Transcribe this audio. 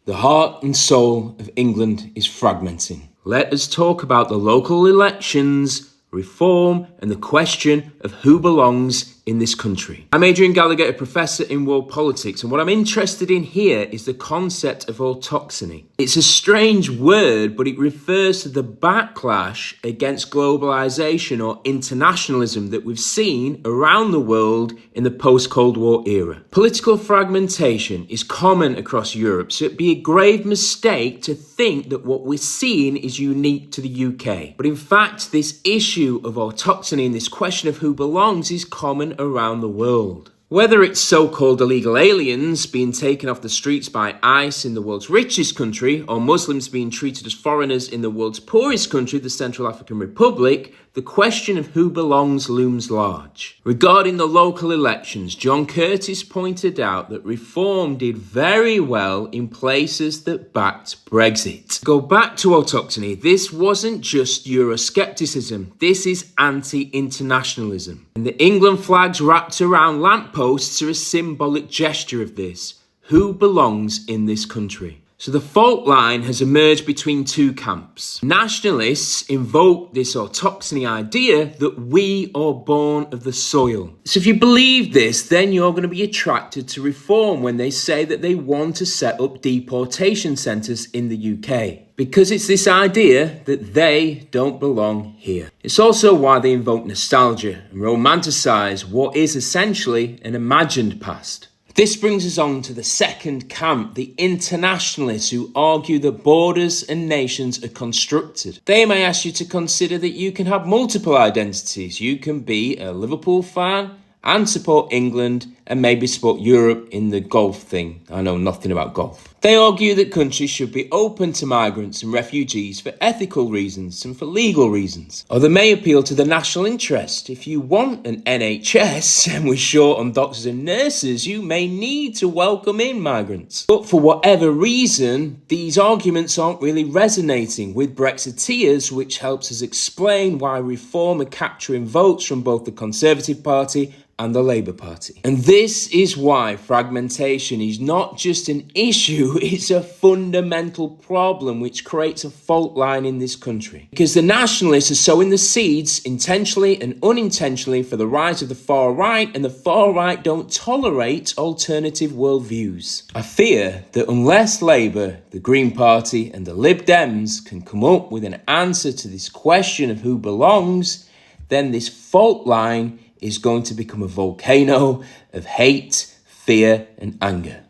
The heart and soul of England is fragmenting. Let us talk about the local elections, reform, and the question of who belongs in this country. I'm Adrian Gallagher, a professor in world politics, and what I'm interested in here is the concept of autochthony. It's a strange word, but it refers to the backlash against globalization or internationalism that we've seen around the world in the post-Cold War era. Political fragmentation is common across Europe, so it'd be a grave mistake to think that what we're seeing is unique to the UK. But in fact, this issue of autochthony and this question of who belongs is common around the world. Whether it's so-called illegal aliens being taken off the streets by ICE in the world's richest country, or Muslims being treated as foreigners in the world's poorest country, the Central African Republic, the question of who belongs looms large. Regarding the local elections, John Curtis pointed out that Reform did very well in places that backed Brexit. Go back to autochthony, this wasn't just Euroscepticism, this is anti-internationalism. And the England flags wrapped around lampposts are a symbolic gesture of this. Who belongs in this country? So the fault line has emerged between two camps. Nationalists invoke this autochthony idea that we are born of the soil. So if you believe this, then you're going to be attracted to Reform when they say that they want to set up deportation centres in the UK. Because it's this idea that they don't belong here. It's also why they invoke nostalgia and romanticise what is essentially an imagined past. This brings us on to the second camp, the internationalists who argue that borders and nations are constructed. They may ask you to consider that you can have multiple identities. You can be a Liverpool fan and support England and maybe support Europe in the golf thing. I know nothing about golf. They argue that countries should be open to migrants and refugees for ethical reasons and for legal reasons. Or they may appeal to the national interest. If you want an NHS and we're short on doctors and nurses, you may need to welcome in migrants. But for whatever reason, these arguments aren't really resonating with Brexiteers, which helps us explain why Reform are capturing votes from both the Conservative Party and the Labour Party. And this is why fragmentation is not just an issue, it's a fundamental problem which creates a fault line in this country. Because the nationalists are sowing the seeds, intentionally and unintentionally, for the rise of the far right, and the far right don't tolerate alternative worldviews. I fear that unless Labour, the Green Party and the Lib Dems can come up with an answer to this question of who belongs, then this fault line is going to become a volcano of hate, fear and anger.